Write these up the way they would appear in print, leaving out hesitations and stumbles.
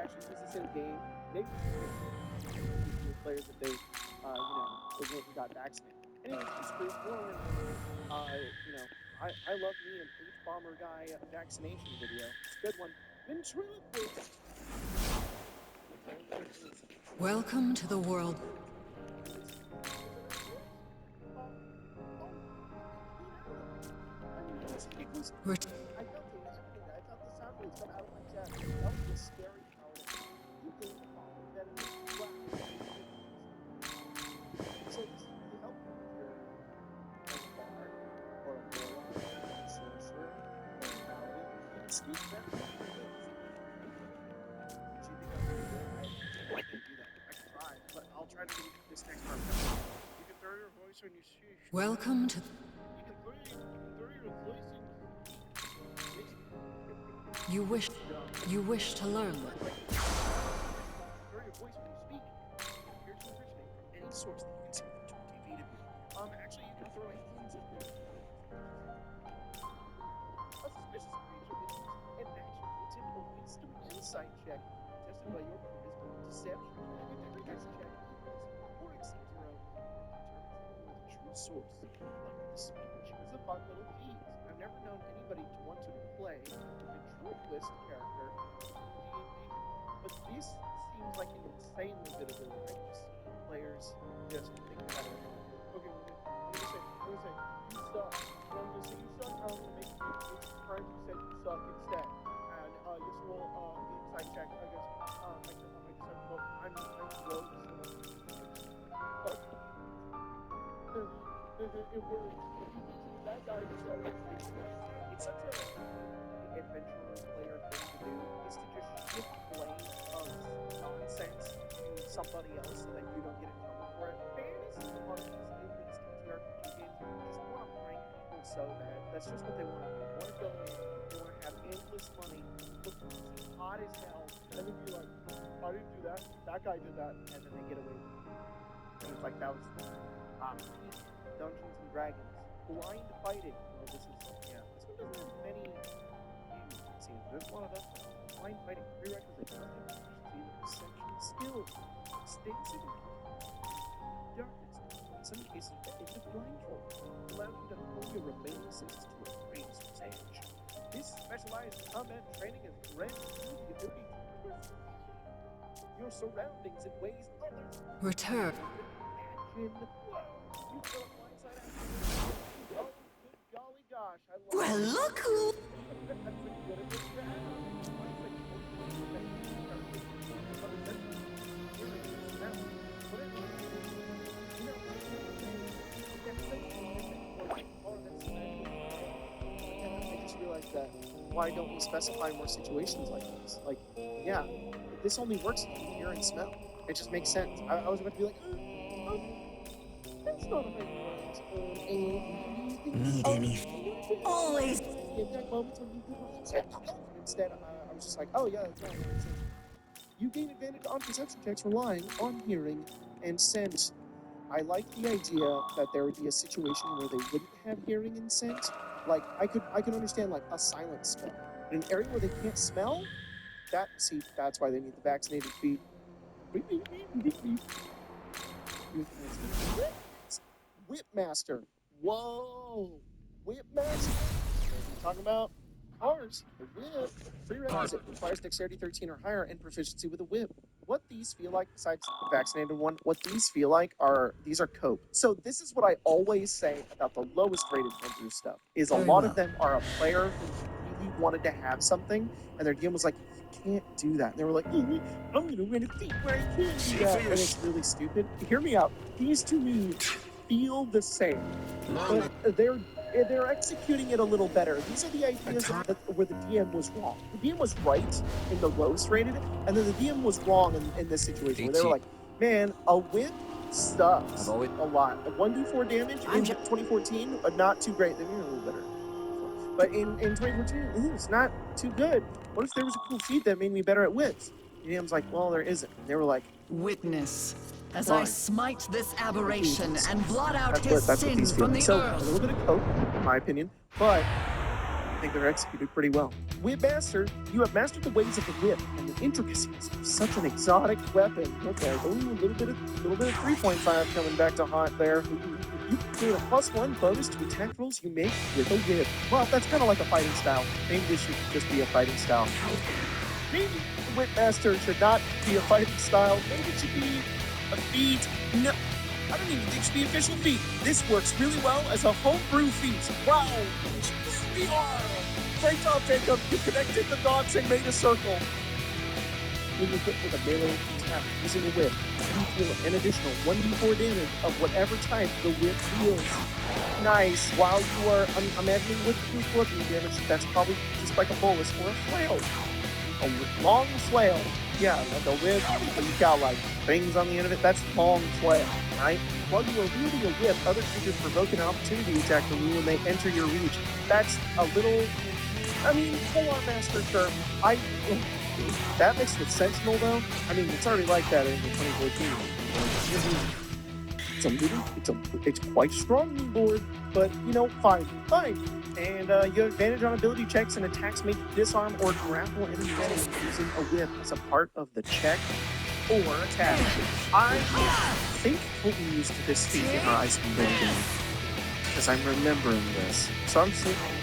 actually use this in game. Maybe players if they, they went and got vaccinated. Anyways, it's straightforward. I love me an H bomber guy vaccination video. It's a good one. Ventriloquist. Welcome to the world. I felt it was happening. I felt the sound waves come out of my chest. That was a scary power. You think that it was wow. So this really helped me if you're a bard or a lord, a sorcerer, or a paladin. You can speak better than your lips. Do you think I'm gonna do it? I can't do that. I can try, but I'll try to do this next part. You can throw your voice on your sheesh. Welcome to. You can throw your voice in. You wish to learn. Throw your voice when you speak. Here's the originating from any source that you can see within 20 feet of you. Actually, you can throw aliens at me. A suspicious creature is an action to attempt a wisdom insight check. Tested by your charisma, deception, with every test check equals or exceeds your own. Determines the true source. Like the speech is a fun little tease. I've never known anybody to want to play a ventriloquist character in D&D, but this seems like an insanely good ability. I can see players just think about it. Okay, I'm gonna say, you suck. I'm gonna say you suck. I'm gonna make you trying to say you suck instead. And just roll the inside check. I guess I just have to go. I'm rogue. It works. That guy said it's such a adventurer player thing to do is to just shift blame of nonsense to somebody else so that you don't get in trouble for it. Fantasy parties, at least in TRPG games, just want to prank people so bad. That's just what they want to do. They want to go in, they want to have endless money, look hot as hell, and then be like, I didn't do that, that guy did that, and then they get away with it. And it's like, that was Dungeons and Dragons. Blind fighting. Well, this one doesn't have many views, it seems. There's a lot of that. Blind fighting. Prerequisite. Proficiency, perception, skill, extensive darkness. In some cases, effective blindfold. Allow you to hold your remaining senses to a razor's edge. This specialized combat training has granted you the ability to perceive your surroundings in ways others Return. imagine. You feel a blindside after. Oh, good golly gosh, I love Well, look who. That's a good I just realized that. Why don't we specify more situations like this? Like, yeah, this only works if you hear and smell. It just makes sense. I was about to be like, that's not a big Need anything? Always. Instead, I was just like, oh yeah, that's right. You gain advantage on perception checks relying on hearing and sense. I like the idea that there would be a situation where they wouldn't have hearing and sense. Like I could understand like a silent spell. In an area where they can't smell, that's why they need the vaccinated feet. Whipmaster. Whoa! Whipmaster. Talking about ours. The whip. Prerequisite requires dexterity 13 or higher and proficiency with a whip. What these feel like, besides the vaccinated one, what these feel like these are cope. So this is what I always say about the lowest rated homebrew stuff, is a lot of them are a player who really wanted to have something, and their DM was like, you can't do that. And they were like, I'm gonna win a feat where I can do that. And it's really stupid. Hear me out. These to me feel the same, but they're executing it a little better. These are the ideas where the DM was wrong. The DM was right in the lowest rated, and then the DM was wrong in this situation where they were like, man, a whip sucks a lot. A 1d4 damage in 2014, not too great. They were a little better. But in 2014, it's not too good. What if there was a cool feat that made me better at whips? The DM's like, well, there isn't. And they were like, Witness as fine. I smite this aberration and blot out That's his what sin these from feel. the So earth. a little bit of cope, in my opinion, but I think they're executed pretty well. Whipmaster, you have mastered the ways of the whip and the intricacies of such an exotic weapon. Okay, ooh, a little bit of 3.5 coming back to haunt there. You gain a +1 bonus to attack rolls you make with a whip. Well, that's kind of like a fighting style. Maybe this should just be a fighting style. Maybe the Whipmaster should not be a fighting style. Maybe it should be a feat. No, I don't even think it should be official feat. This works really well as a homebrew feat. Wow, it's really hard. Great job, Jacob. You connected the dots and made a circle. When you hit with a melee attack using a whip, you deal an additional 1d4 damage of whatever type the whip deals. Nice. While you are, I'm imagining with bludgeoning damage, that's probably just like a bolus or a flail. A long flail. Yeah, like a whip, but you've got like things on the end of it. That's long flail, right? While you are wielding a whip, other creatures provoke an opportunity attack from you when they enter your reach. That's a little, I mean, full-on master term. That makes it Sentinel, though. I mean, it's already like that in the 2014. It's quite strong new board, but you know, fine. And you have advantage on ability checks and attacks made to disarm or grapple enemy enemies using a whip as a part of the check or attack. I think we'll be used to this feat in our Ice Building game because I'm remembering this. So I'm thinking.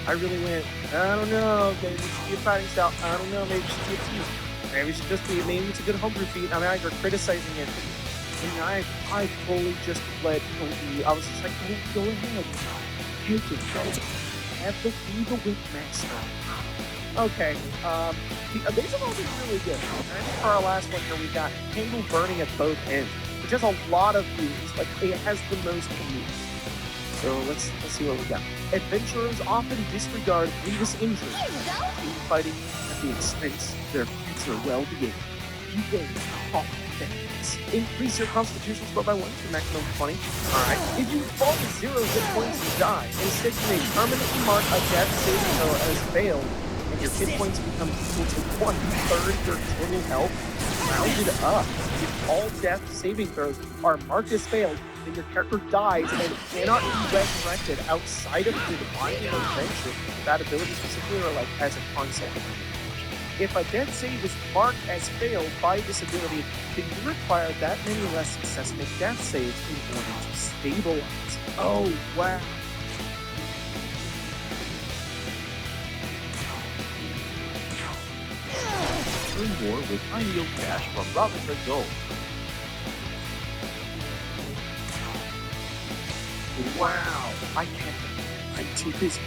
I really went, I don't know, maybe it should be a fighting style. I don't know, maybe it should be a feat. Maybe it should just be, maybe it's a good homebrew feat. I mean, you're criticizing it. And I fully just let Kobe, I was just like, go ahead. Take it, go. Have the be the Whipmaster. Okay, these have all been really good. And I think for our last one here, we got Tangle Burning at both ends, which has a lot of views. Like, it has the most views. So let's see what we got. Adventurers often disregard grievous injury, fighting at the expense of their future well-being. You gain confidence. Increase your constitution score by 1 to maximum 20. Alright. If you fall to 0 hit points, you die. Instead, you may permanently mark a death saving throw as failed, and your hit points become equal to 1/3 your total health. Rounded up. If all death saving throws are marked as failed, then your character dies and cannot be resurrected outside of the divine intervention. That ability specifically, or like as a concept. If a death save is marked as failed by this ability, then you require that many less successful death saves in order to stabilize. Oh, wow. Earn more with high-yield cash from Robinhood Gold. Wow, I can't. I'm too busy.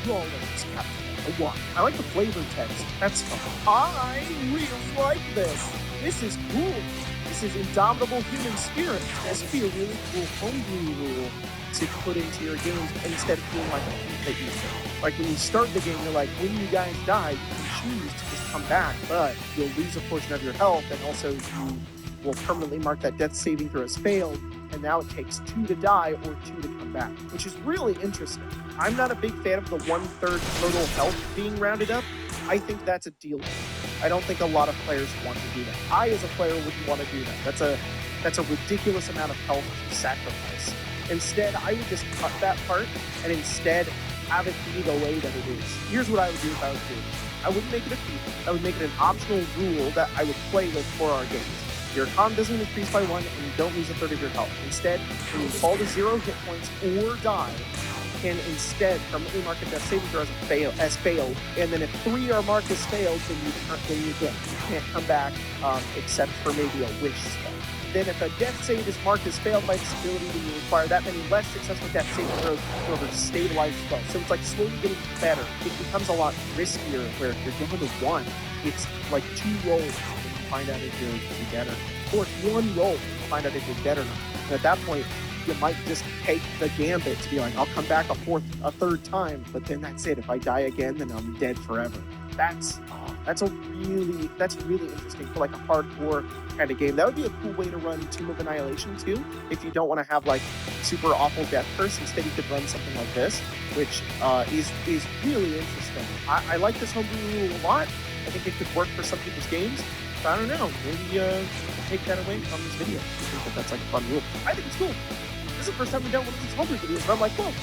You all know this, Captain. I like the flavor text. That's fun. I really like this. This is cool. This is Indomitable Human Spirit. This would be a really cool homebrew rule to put into your games instead of being like a feat that you say. Like when you start the game, you're like, when you guys die, you can choose to just come back, but you'll lose a portion of your health, and also you will permanently mark that death saving throw as failed, and now it takes 2 to die or 2 to come back, which is really interesting. I'm not a big fan of the 1/3 total health being rounded up. I think that's a deal. I don't think a lot of players want to do that. I, as a player, wouldn't want to do that. That's a ridiculous amount of health to sacrifice. Instead, I would just cut that part and instead have it be the way that it is. Here's what I would do if I was doing this. I wouldn't make it a feat. I would make it an optional rule that I would play with for our games. Your con doesn't increase by 1 and you don't lose 1/3 of your health. Instead, when you fall to 0 hit points or die, you can instead permanently mark a death saving throw as failed. And then if 3 are marked as failed, then you can't come back except for maybe a wish spell. Then if a death save is marked as failed by this ability, then you require that many less successful death saving throws in order to stabilize the spell. So it's like slowly getting better. It becomes a lot riskier where if you're down to 1, it's like 2 rolls to find out if you're better. Or it's 1 roll to find out if you're dead or not. And at that point, you might just take the gambit to be like, I'll come back a third time, but then that's it. If I die again, then I'm dead forever. That's really interesting for like a hardcore kind of game. That would be a cool way to run Tomb of Annihilation too. If you don't want to have like super awful death curse, instead you could run something like this, which is really interesting. I like this homebrew rule a lot. I think it could work for some people's games. But I don't know. Maybe take that away from this video. I think that's like a fun rule. I think it's cool. This is the first time we've done one of these homebrew videos, but I'm like, whoa,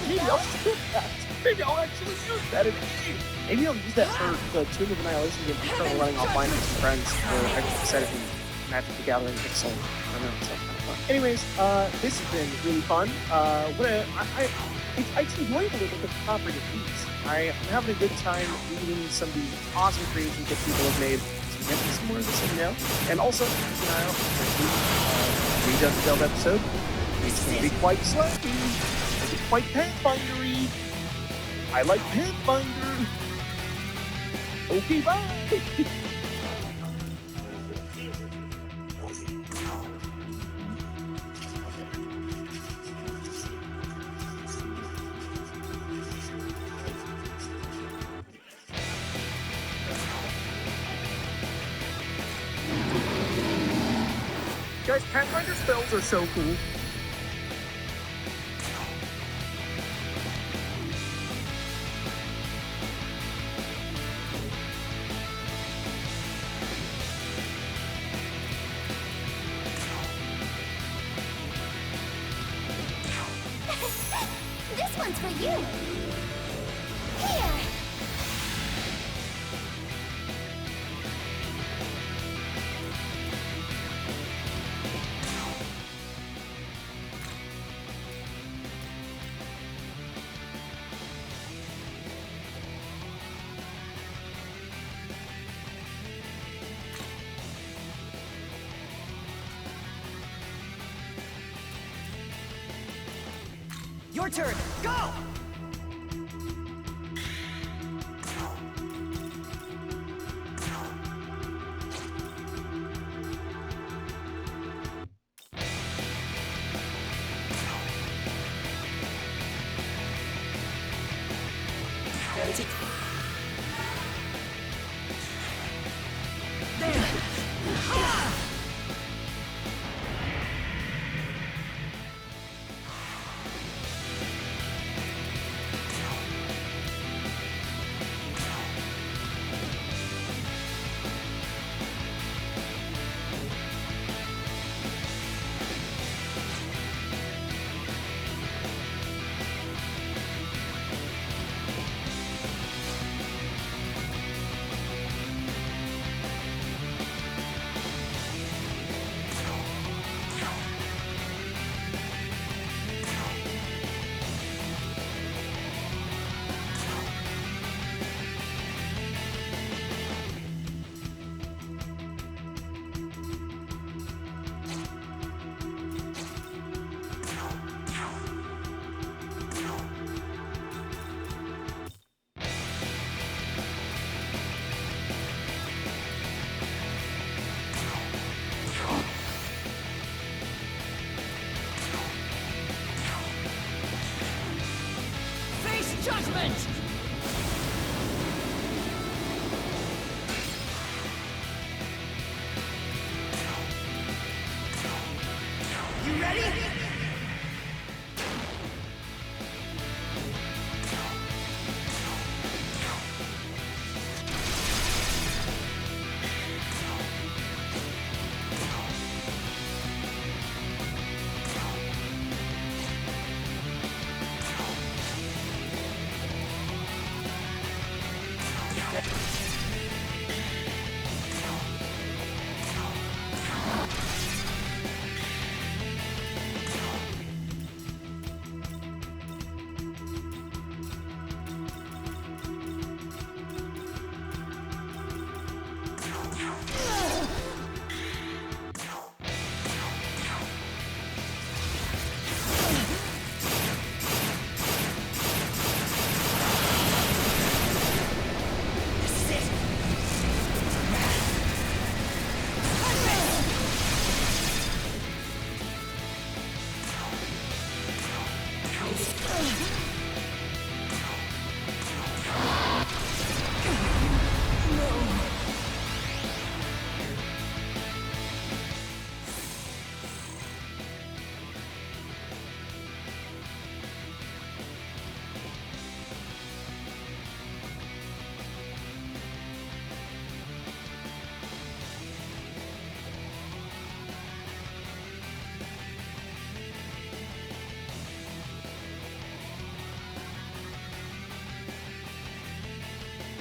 Maybe I'll skip that. Maybe I'll actually use that in a game. Maybe I'll use that for the Tomb of Annihilation game I'm currently running offline with some friends where I set it in Magic the Gathering Pixel. I don't know, it's kind of fun. Anyways, this has been really fun. It's enjoyable with the proper piece. I'm having a good time reading some of the awesome creations that people have made. So get me some more of this, let me know. And also, keep an eye out for the Redone Delve episode. It's going to be quite slappy. It's quite Pathfindery. I like Pathfinder. Okay, bye. Guys, Pathfinder spells are so cool. This one's for you. Here. Your turn. Go! There. Ha! Face judgment! You ready?